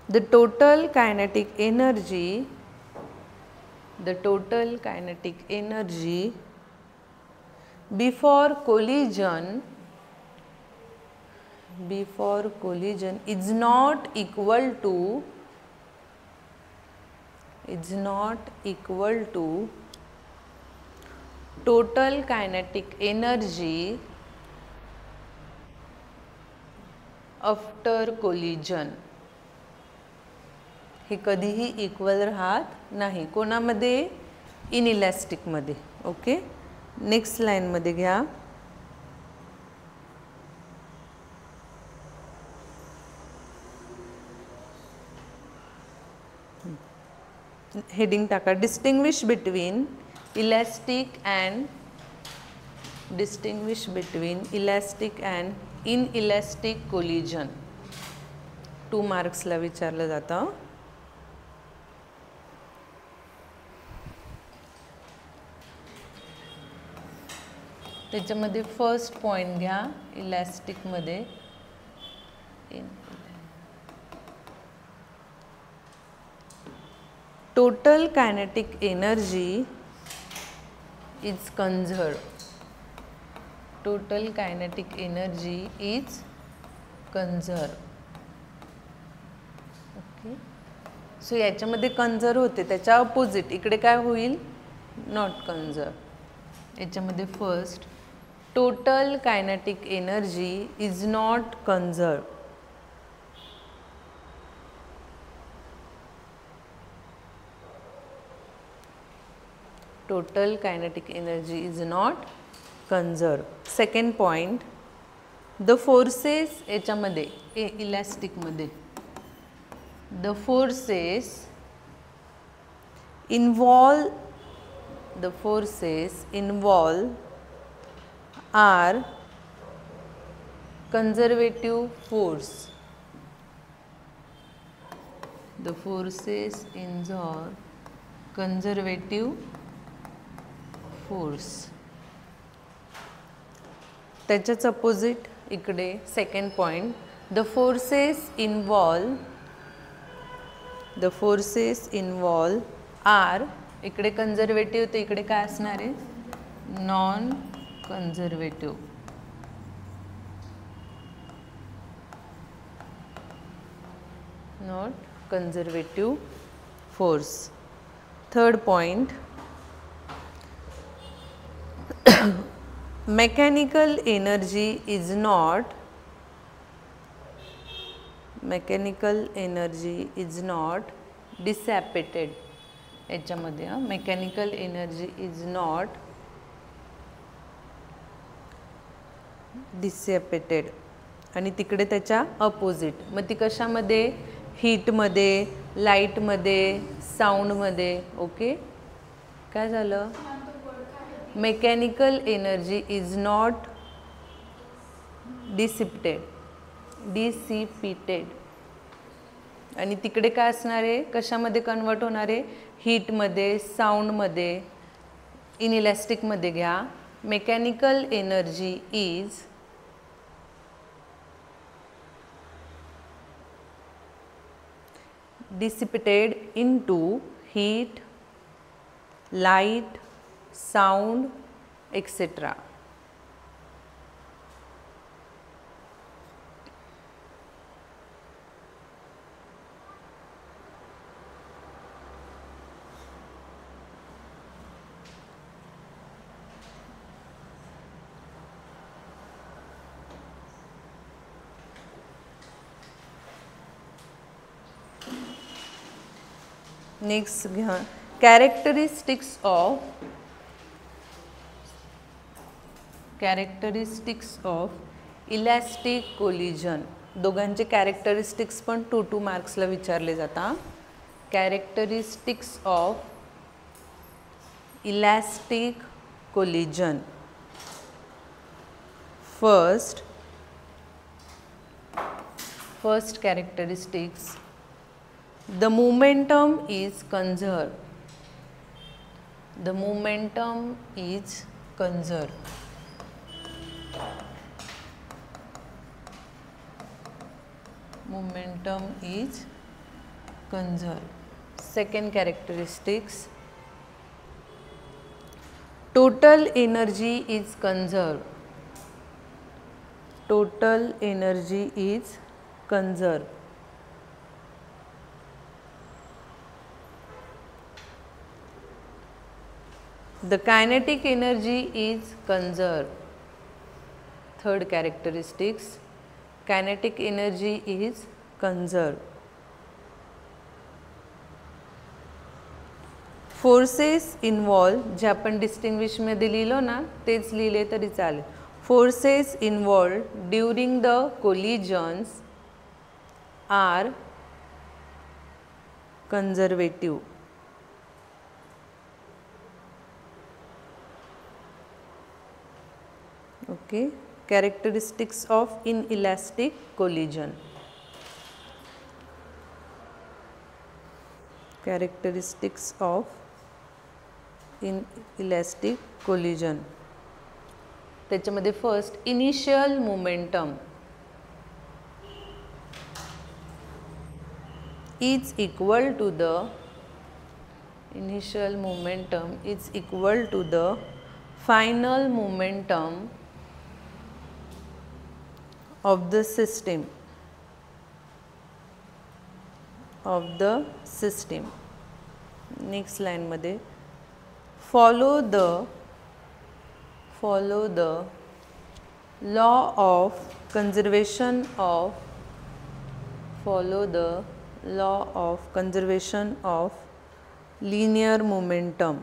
The total kinetic energy before collision is not equal to total kinetic energy after collision. हे कधीही इक्वल राहत नाही. कोणामध्ये, इनइलॅस्टिकमध्ये. ओके, नेक्स्ट लाईनमध्ये घ्या. हेडिंग टाका, distinguish between elastic and inelastic collision. 2 मार्क्सला विचारलं जातं. त्याच्यामध्ये फर्स्ट पॉइंट घ्या, इलॅस्टिकमध्ये total kinetic energy is conserved. Total kinetic energy is conserved. Okay, so याच्यामध्ये कन्झर्व होते, त्याच्या अपोजिट इकडे काय होईल, नॉट कन्झर्व. याच्यामध्ये first, total kinetic energy is not conserve. Total kinetic energy is not conserved. Second point, the forces याच्यामध्ये इलॅस्टिकमध्ये the forces involve are conservative force. The forces involve conservative force. त्याच्याच अपोजिट इकडे second point, the forces involve are, इकडे कन्झर्वेटिव्ह तर इकडे काय असणार आहे, non conservative. Not conservative force. Third point, mechanical energy is not dissipated. याच्यामध्ये mechanical energy is not dissipated. आणि तिकडे त्याच्या अपोजिट, मग ती कशामध्ये, हीटमध्ये, लाईटमध्ये, साऊंडमध्ये. ओके, काय झालं, मेकॅनिकल एनर्जी इज नॉट डिसिपिटेड. आणि तिकडे काय असणार आहे, कशामध्ये कन्वर्ट होणार आहे, हीटमध्ये, साऊंडमध्ये, इनइलॅस्टिकमध्ये घ्या. Mechanical energy is dissipated into heat, light, sound, etc. Next घ्या, कॅरेक्टरिस्टिक्स ऑफ इलॅस्टिक कोलिजन. दोघांचे कॅरेक्टरिस्टिक्स पण 2 मार्क्सला विचारले जातात. Characteristics of elastic collision. First characteristics, the momentum is conserved. The momentum is conserved. Momentum is conserved. Second characteristics, total energy is conserved. Total energy is conserved. The kinetic energy is conserved. Third characteristics, kinetic energy is conserved. Forces involved, जे आपण डिस्टिंग्विश मध्ये लिहिलो ना तेच लिहिले तरी चालेल. Forces involved during the collisions are conservative. Okay, characteristics of inelastic collision. Characteristics of inelastic collision. त्याच्यामध्ये first, initial momentum is equal to the final momentum of the system. Next line मध्ये, follow the law of conservation of linear momentum.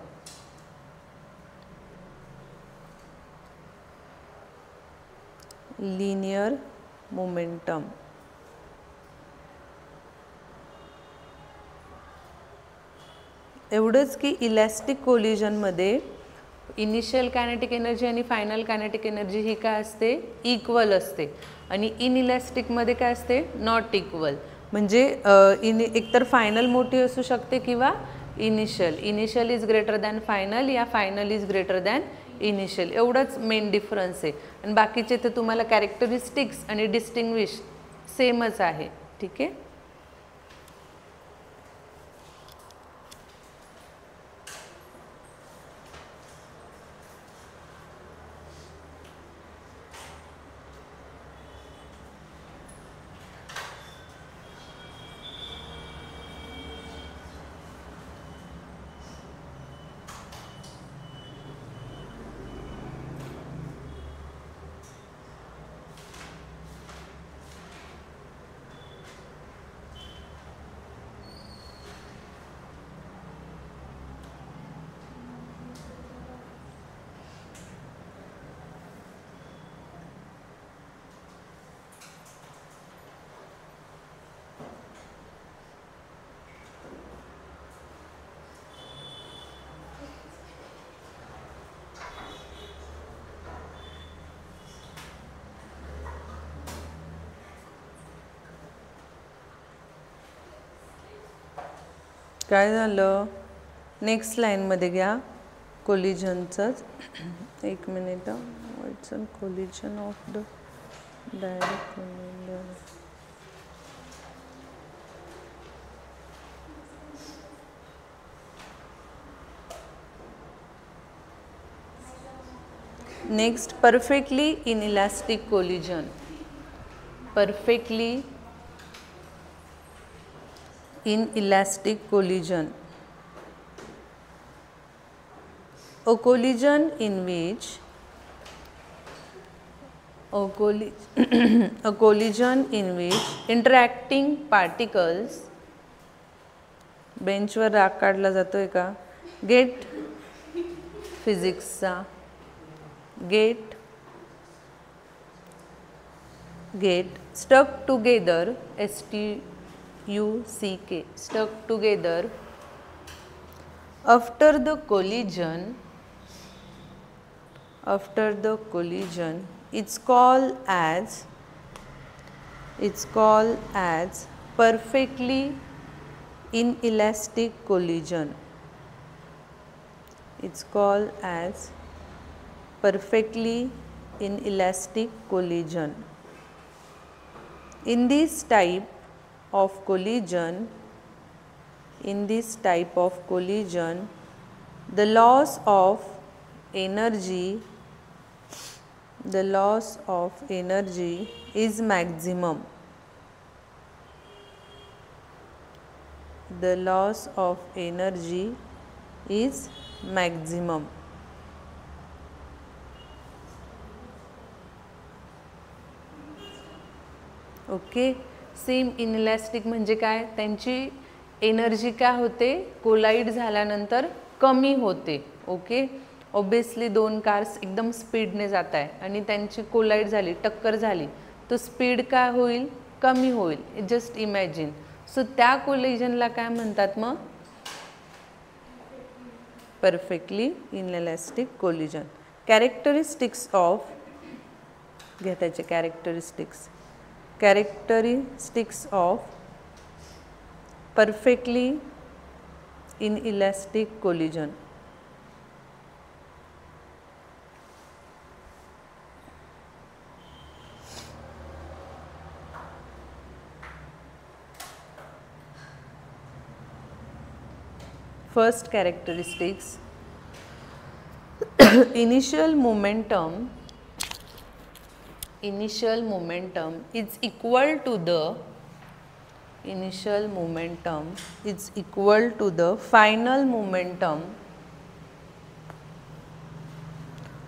एवढंच की इलॅस्टिक कोलिजन मध्ये इनिशियल कायनेटिक एनर्जी आणि फायनल कायनेटिक एनर्जी ही काय असते, इक्वल असते. आणि इनइलॅस्टिक मध्ये काय असते, नॉट इक्वल. म्हणजे एकतर फायनल मोठी असू शकते किंवा initial is greater than final या final is greater than initial. एवढंच मेन डिफरन्स आहे. आणि बाकीचे तर तुम्हाला कॅरेक्टरिस्टिक्स आणि डिस्टिंग्विश सेमच आहे. ठीक आहे. काय झालं, नेक्स्ट लाईनमध्ये घ्या कोलिजनचंच. एक minute, it's a collision of the direct. Next, perfectly inelastic collision. Perfectly inelastic collision. A collision in which a collision in which interacting particles, बेंचवर राग काढला जातोय का, gate फिजिक्सचा get stuck together, stuck, stuck together after the collision, it's called as perfectly inelastic collision. It's called as perfectly inelastic collision. In this type of collision, the loss of energy is maximum. The loss of energy is maximum. Okay. Same inelastic म्हणजे काय, त्यांची एनर्जी काय होते, कोलाइड झाल्यानंतर कमी होते. ओके. ऑब्वियसली दोन कार्स एकदम स्पीडने जात आहे आणि त्यांची कोलाइड झाली, टक्कर झाली, तो स्पीड काय होईल, कमी होईल. Just imagine. सो त्या कोलिजनला काय म्हणतात मग, परफेक्टली इनइलॅस्टिक कोलिजन. कॅरेक्टरिस्टिक्स ऑफ, घ्या त्याचे characteristics of perfectly inelastic collision. First characteristics, initial momentum is equal to the final momentum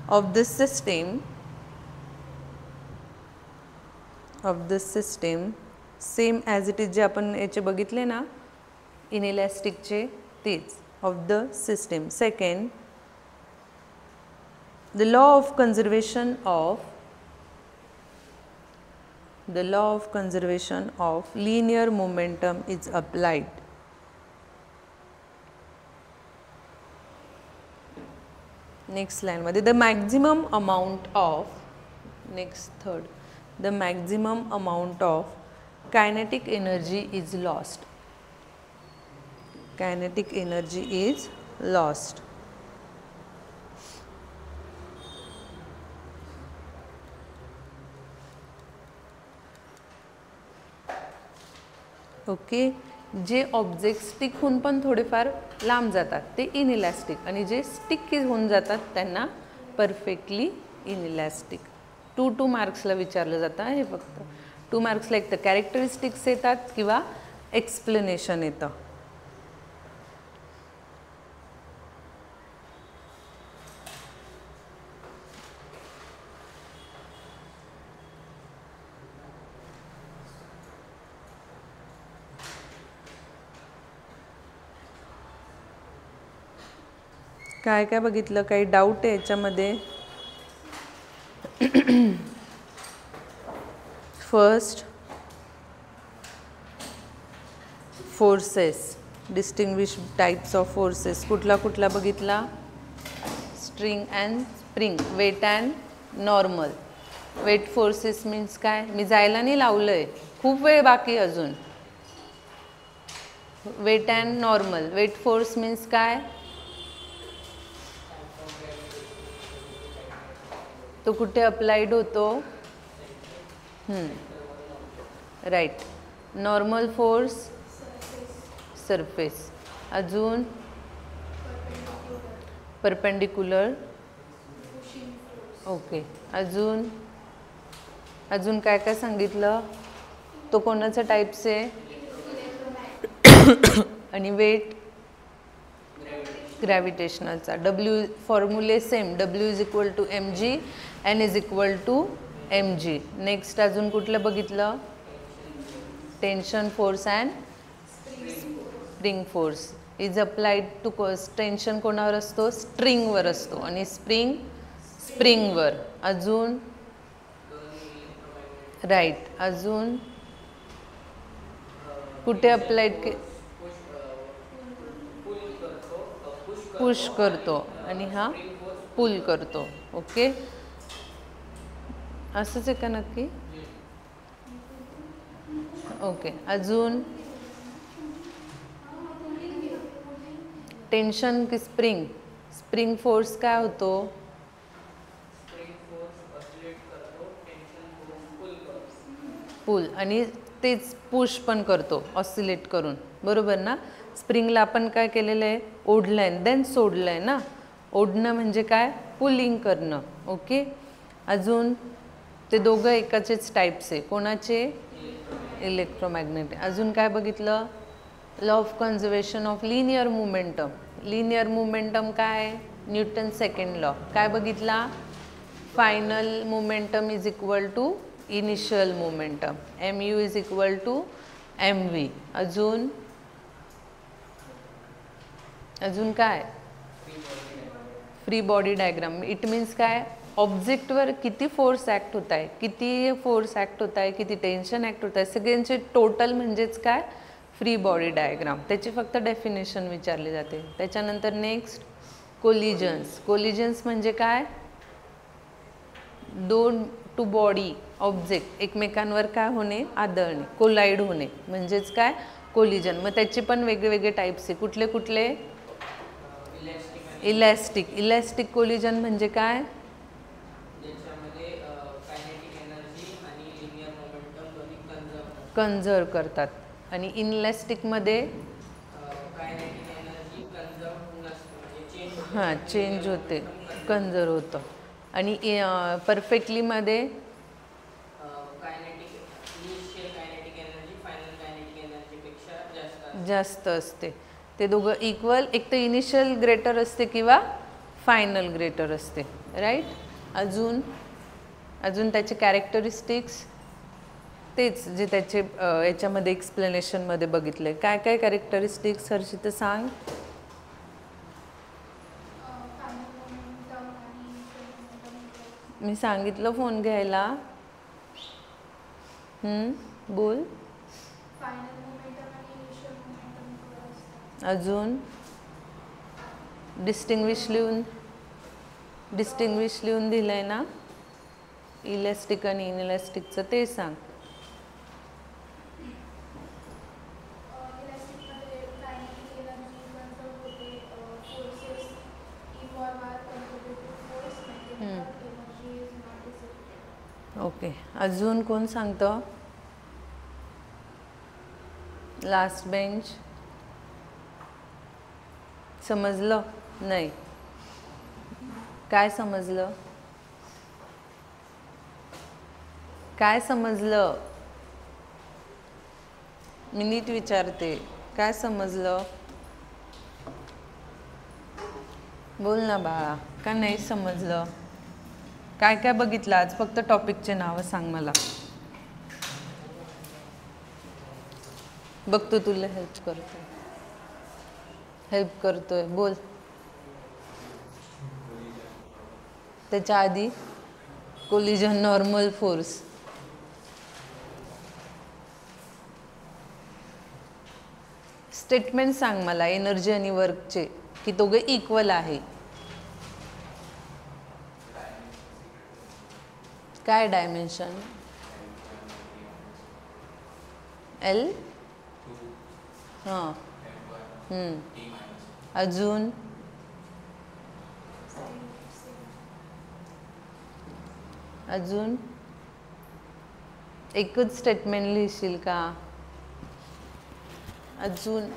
of the system same as it is जे आपण याचे बघितले ना इनइलॅस्टिक चे, तेच of the system. Second, the law of conservation of linear momentum is applied. Next line मध्ये the maximum amount of kinetic energy is lost. Okay. जे ऑब्जेक्ट स्टिक होऊन पण थोडेफार लांब जातात ते इनइलॅस्टिक, आणि जे स्टिक होऊन जातात त्यांना परफेक्टली इनइलॅस्टिक. 2 मार्क्सला विचारलं जातं हे. फक्त 2 मार्क्सला एक तर कॅरेक्टरिस्टिक्स येतात किंवा एक्सप्लेनेशन येतं. काय काय बघितलं, काही डाऊट आहे याच्यामध्ये. First, forces, distinguish types of forces. कुठला बघितला, string and spring, weight and normal. Weight forces means काय, मी जायला नाही लावलंय, खूप वेळ बाकी अजून. Weight and normal. Weight force means काय? तो कुठे अप्लाइड होतो? राईट. Normal force surface. अजून परपेंडिक्युलर. ओके. अजून अजून काय काय सांगितलं? तो कोणाचा टाईप्स आहे? आणि वेट ग्रॅव्हिटेशनलचा. डब्ल्यू फॉर्म्युले same. W is equal to M G, N is equal to M G. Next अजून कुठलं बघितलं? Tension force and spring force is applied to. Tension कोणावर असतो? स्ट्रिंगवर असतो. आणि स्प्रिंग स्प्रिंगवर. अजून राईट. अजून कुठे अप्लाइड? पुश करतो आणि हा पुल करतो. ओके. असंच आहे का नक्की? ओके. अजून टेन्शन की स्प्रिंग. स्प्रिंग फोर्स काय होतो? पुल. आणि तेच पुश पण करतो ऑसिलेट करून. बरोबर ना? स्प्रिंगला आपण काय केलेलं आहे? ओढलं आहे देन सोडलं आहे ना. ओढणं म्हणजे काय? पुलिंग करणं. ओके. अजून ते दोघं एकाचेच टाईप्स आहे. कोणाचे? इलेक्ट्रोमॅग्नेटिक. अजून काय बघितलं? Law of conservation of linear momentum. Linear momentum काय? Newton second law. काय बघितला? Final momentum is equal to initial momentum. M U is equal to M V. अजून अजून काय? Free body diagram. It means काय? ऑब्जेक्टवर किती फोर्स ॲक्ट होत आहे, किती फोर्स ॲक्ट होत आहे, किती टेन्शन ॲक्ट होत आहे, सगळ्यांचे टोटल म्हणजेच काय? Free body diagram. त्याची फक्त डेफिनेशन विचारली जाते. त्याच्यानंतर नेक्स्ट कोलिजन्स. कोलिजन्स म्हणजे काय? दोन टू बॉडी ऑब्जेक्ट एकमेकांवर काय होणे? आदळणे, कोलाइड होणे म्हणजेच काय? कोलिजन. मग त्याचे पण वेगवेगळे टाईप्स आहे. कुठले कुठले? इलॅस्टिक. इलॅस्टिक कोलिजन म्हणजे काय? कन्झर्व करतात. आणि इनलॅस्टिकमध्ये हां चेंज होते, कन्झर्व होतं. आणि परफेक्टलीमध्ये जास्त असते. ते दोघं इक्वल. एक तर इनिशियल ग्रेटर असते किंवा फायनल ग्रेटर असते. राईट. अजून अजून त्याचे कॅरेक्टरिस्टिक्स तेच जे त्याचे याच्यामध्ये एक्सप्लेनेशनमध्ये बघितले. काय काय कॅरेक्टरिस्टिक्स हर्षिता सांग? मी सांगितलं फोन घ्यायला. बोल. अजून डिस्टिंग्विश लिहून दिलं आहे ना इलॅस्टिक आणि इनइलॅस्टिकचं, ते सांग. ओके. अजून कोण सांगतं? Last bench. समजलं? नाही. काय समजलं? काय समजलं? मी नीट विचारते. काय समजलं? बोल ना बाळा. का नाही समजलं? काय काय बघितलं आज? फक्त टॉपिकचे नावं सांग मला. बघतो तुला हेल्प करतोय. बोल. त्याच्या आधी कोलिजन, नॉर्मल फोर्स. स्टेटमेंट सांग मला एनर्जी आणि वर्कचे की दोघे इक्वल आहे. काय डायमेन्शन? एल. हां अजून अजून एकच स्टेटमेंट लिहिशील का? अजून